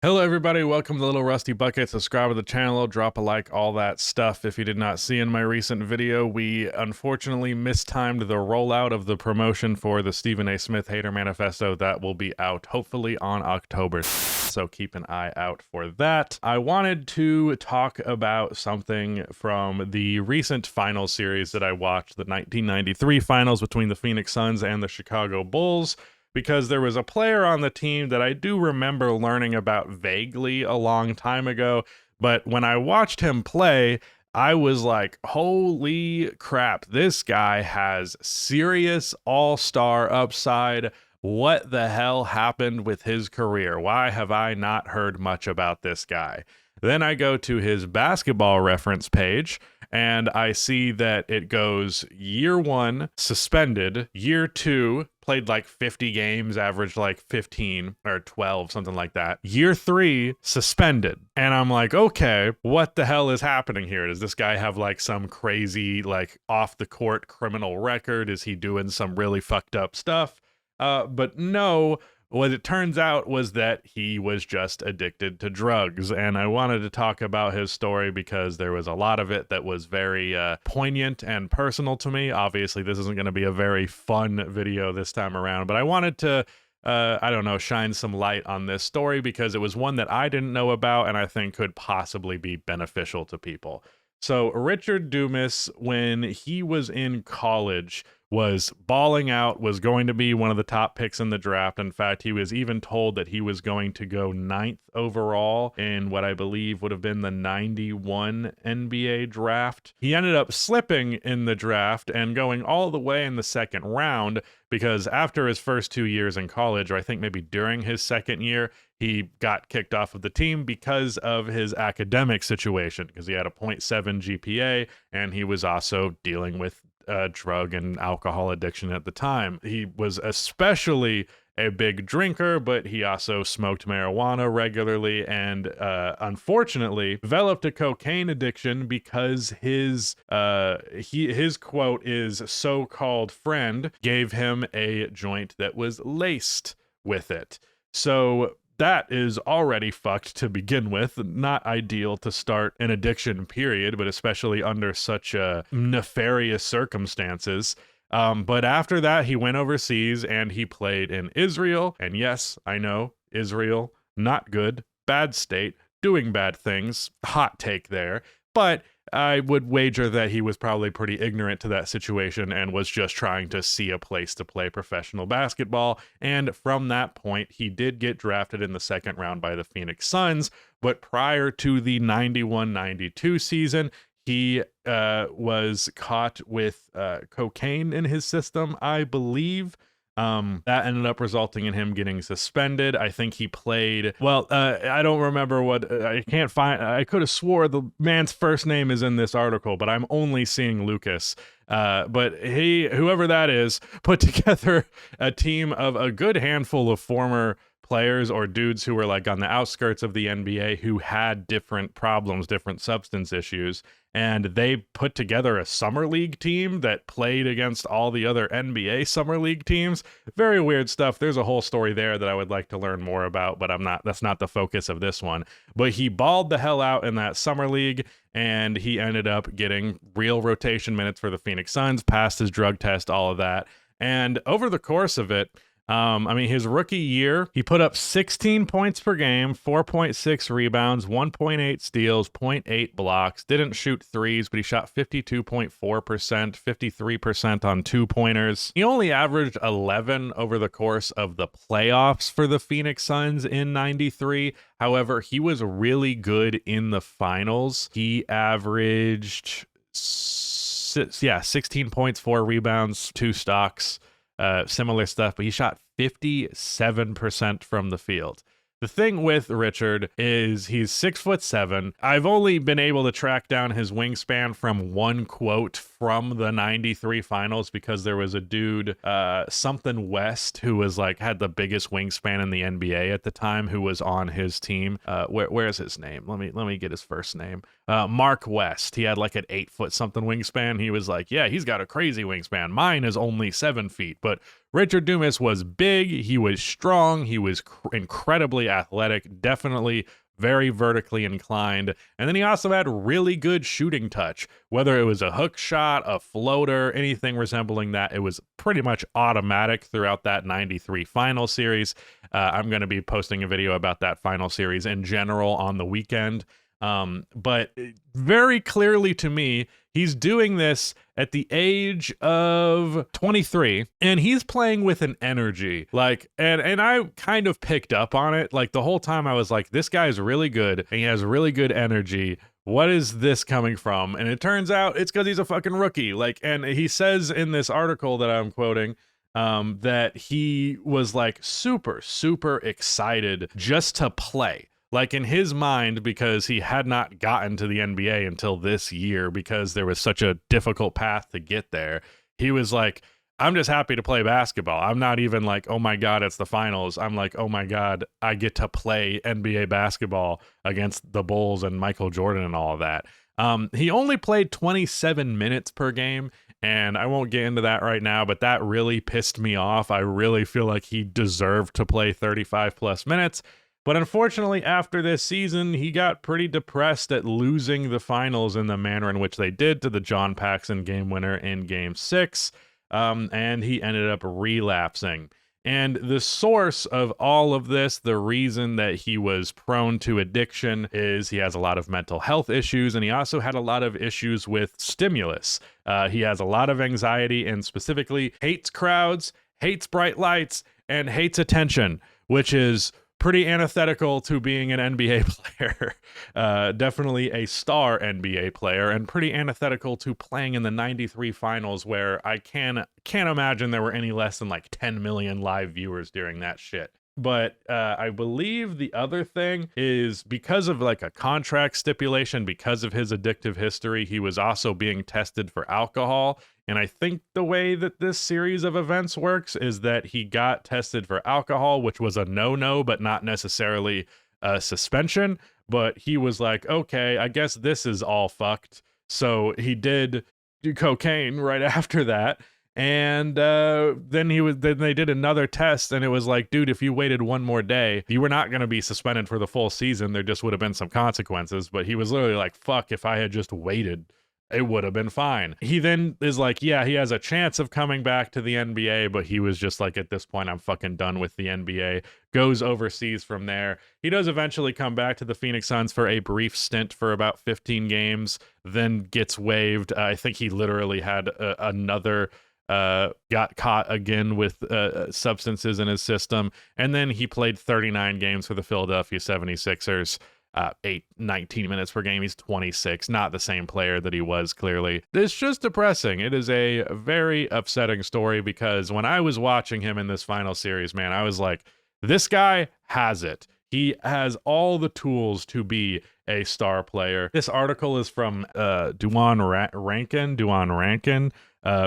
Hello everybody, welcome to Little Rusty Bucket. Subscribe to the channel, drop a like, all that stuff. If you did not see in my recent video, we unfortunately mistimed the rollout of the promotion for the Stephen A. Smith Hater Manifesto. That will be out hopefully on October, so keep an eye out for that. I wanted to talk about something from the recent finals series that I watched, the 1993 finals between the Phoenix Suns and the Chicago Bulls, because there was a player on the team that I do remember learning about vaguely a long time ago, but when I watched him play, I was like, holy crap, this guy has serious all-star upside. What the hell happened with his career? Why have I not heard much about this guy? Then I go to his basketball reference page, and I see that it goes year 1, suspended, year 2, played like 50 games, averaged like 15 or 12, something like that. Year 3, suspended. And I'm like, okay, what the hell is happening here? Does this guy have like some crazy, like off the court criminal record? Is he doing some really fucked up stuff? But no. What it turns out was that he was just addicted to drugs, and I wanted to talk about his story because there was a lot of it that was very poignant and personal to me. Obviously, this isn't going to be a very fun video this time around, but I wanted to, I don't know, shine some light on this story because it was one that I didn't know about and I think could possibly be beneficial to people. So Richard Dumas, when he was in college, was balling out, was going to be one of the top picks in the draft. In fact, he was even told that he was going to go 9th overall in what I believe would have been the 91 NBA draft. He ended up slipping in the draft and going all the way in the second round because after his first 2 years in college, or I think maybe during his second year, he got kicked off of the team because of his academic situation, because he had a .7 GPA and he was also dealing with drug and alcohol addiction at the time. He was especially a big drinker, but he also smoked marijuana regularly and unfortunately developed a cocaine addiction because his quote is so-called friend gave him a joint that was laced with it. So that is already fucked to begin with. Not ideal to start an addiction, period, but especially under such nefarious circumstances. But after that, he went overseas and he played in Israel. And yes, I know, Israel, not good, bad state, doing bad things, hot take there. But I would wager that he was probably pretty ignorant to that situation and was just trying to see a place to play professional basketball. And from that point, he did get drafted in the second round by the Phoenix Suns. But prior to the 91-92 season, he was caught with cocaine in his system, I believe. That ended up resulting in him getting suspended. I think he played, well, I don't remember what, I can't find, I could have swore the man's first name is in this article, but I'm only seeing Lucas. But whoever that is, put together a team of a good handful of former players or dudes who were like on the outskirts of the NBA who had different problems, different substance issues, and they put together a summer league team that played against all the other NBA summer league teams. Very weird stuff. There's a whole story there that I would like to learn more about, but that's not the focus of this one. But he balled the hell out in that summer league, and he ended up getting real rotation minutes for the Phoenix Suns, passed his drug test, all of that. And over the course of it, his rookie year, he put up 16 points per game, 4.6 rebounds, 1.8 steals, 0.8 blocks, didn't shoot threes, but he shot 52.4%, 53% on two-pointers. He only averaged 11 over the course of the playoffs for the Phoenix Suns in 93. However, he was really good in the finals. He averaged 16 points, 4 rebounds, 2 stocks. Similar stuff, but he shot 57% from the field. The thing with Richard is he's 6'7". I've only been able to track down his wingspan from one quote from the 93 finals because there was a dude, something West, who was like, had the biggest wingspan in the NBA at the time, who was on his team. Where's his name? Let me get his first name. Mark West. He had like an 8 foot something wingspan. He was like, yeah, he's got a crazy wingspan. Mine is only 7 feet, but Richard Dumas was big, he was strong, he was incredibly athletic, definitely very vertically inclined, and then he also had really good shooting touch. Whether it was a hook shot, a floater, anything resembling that, it was pretty much automatic throughout that 93 final series. I'm going to be posting a video about that final series in general on the weekend. But very clearly to me, he's doing this at the age of 23, and he's playing with an energy. Like, and I kind of picked up on it. Like, the whole time I was like, this guy's really good, and he has really good energy. What is this coming from? And it turns out it's because he's a fucking rookie. Like, and he says in this article that I'm quoting, that he was like super, super excited just to play. Like, in his mind, because he had not gotten to the NBA until this year because there was such a difficult path to get there, he was like, I'm just happy to play basketball. I'm not even like, oh my God, it's the finals. I'm like, oh my God, I get to play NBA basketball against the Bulls and Michael Jordan and all of that. He only played 27 minutes per game, and I won't get into that right now, but that really pissed me off. I really feel like he deserved to play 35 plus minutes. But unfortunately, after this season, he got pretty depressed at losing the finals in the manner in which they did to the John Paxson game winner in Game 6, and he ended up relapsing. And the source of all of this, the reason that he was prone to addiction, is he has a lot of mental health issues, and he also had a lot of issues with stimulus. He has a lot of anxiety and specifically hates crowds, hates bright lights, and hates attention, which is pretty antithetical to being an NBA player. Definitely a star NBA player, and pretty antithetical to playing in the 93 finals, where I can't imagine there were any less than like 10 million live viewers during that shit. But I believe the other thing is, because of like a contract stipulation, because of his addictive history, he was also being tested for alcohol. And I think the way that this series of events works is that he got tested for alcohol, which was a no-no, but not necessarily a suspension. But he was like, okay, I guess this is all fucked. So he did do cocaine right after that. And then they did another test, and it was like, dude, if you waited one more day, you were not going to be suspended for the full season. There just would have been some consequences. But he was literally like, fuck, if I had just waited, it would have been fine. He then is like, yeah, he has a chance of coming back to the NBA, but he was just like, at this point, I'm fucking done with the NBA. Goes overseas from there. He does eventually come back to the Phoenix Suns for a brief stint for about 15 games, then gets waived. I think he literally had another... got caught again with substances in his system, and then he played 39 games for the Philadelphia 76ers, 19 minutes per game. He's 26, not the same player that he was, clearly. It's just depressing. It is a very upsetting story, because when I was watching him in this final series, man, I was like, this guy has it. He has all the tools to be a star player. This article is from Duan Rankin,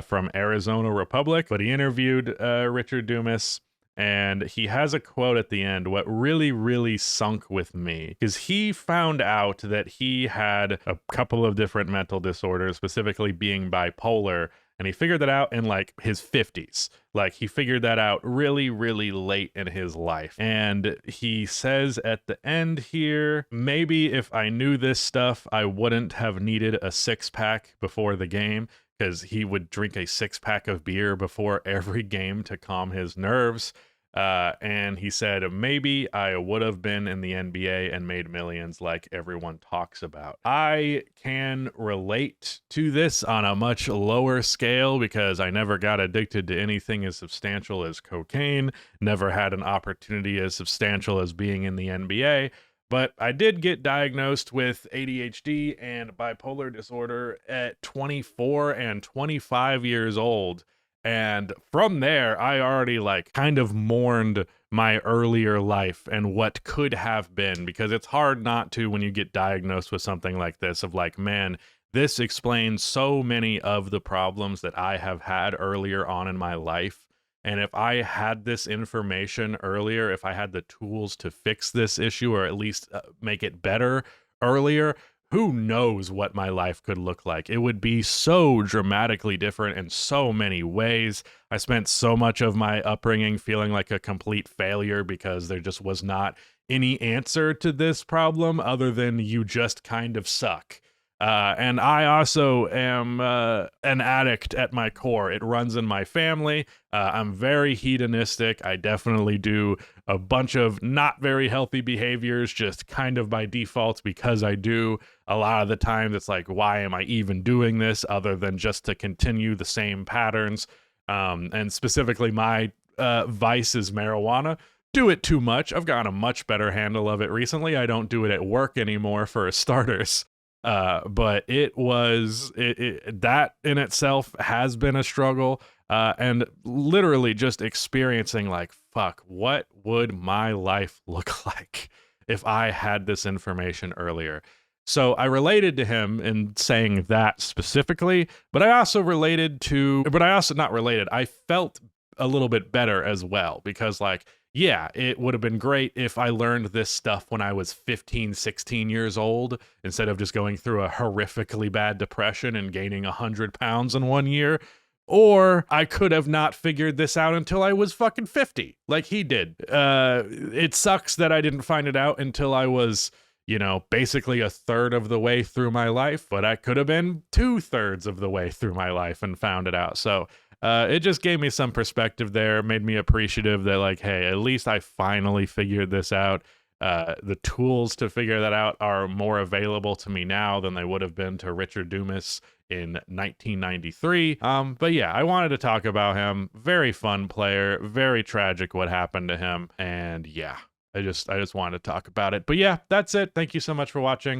from Arizona Republic, but he interviewed Richard Dumas, and he has a quote at the end, what really, really sunk with me, because he found out that he had a couple of different mental disorders, specifically being bipolar, and he figured that out in like his 50s. Like, he figured that out really, really late in his life. And he says at the end here, maybe if I knew this stuff, I wouldn't have needed a 6-pack before the game, because he would drink a 6-pack of beer before every game to calm his nerves. And he said, maybe I would have been in the NBA and made millions like everyone talks about. I can relate to this on a much lower scale, because I never got addicted to anything as substantial as cocaine, never had an opportunity as substantial as being in the NBA. But I did get diagnosed with ADHD and bipolar disorder at 24 and 25 years old. And from there, I already like kind of mourned my earlier life and what could have been, because it's hard not to when you get diagnosed with something like this, of like, man, this explains so many of the problems that I have had earlier on in my life. And if I had this information earlier, if I had the tools to fix this issue, or at least make it better earlier, who knows what my life could look like. It would be so dramatically different in so many ways. I spent so much of my upbringing feeling like a complete failure because there just was not any answer to this problem other than you just kind of suck. And I also am an addict at my core. It runs in my family. I'm very hedonistic. I definitely do a bunch of not very healthy behaviors just kind of by default because I do. A lot of the time, it's like, why am I even doing this other than just to continue the same patterns? And specifically, my vice is marijuana. Do it too much. I've gotten a much better handle of it recently. I don't do it at work anymore for starters. But that in itself has been a struggle. And literally just experiencing like, fuck, what would my life look like if I had this information earlier? So I related to him in saying that specifically, but I also not related. I felt a little bit better as well because like, yeah, it would have been great if I learned this stuff when I was 15, 16 years old instead of just going through a horrifically bad depression and gaining 100 pounds in 1 year. Or I could have not figured this out until I was fucking 50, like he did. It sucks that I didn't find it out until I was, basically a third of the way through my life, but I could have been 2/3 of the way through my life and found it out. So it just gave me some perspective there, made me appreciative that like, hey, at least I finally figured this out. The tools to figure that out are more available to me now than they would have been to Richard Dumas in 1993. But yeah, I wanted to talk about him. Very fun player, very tragic what happened to him. And yeah, I just wanted to talk about it. But yeah, that's it. Thank you so much for watching.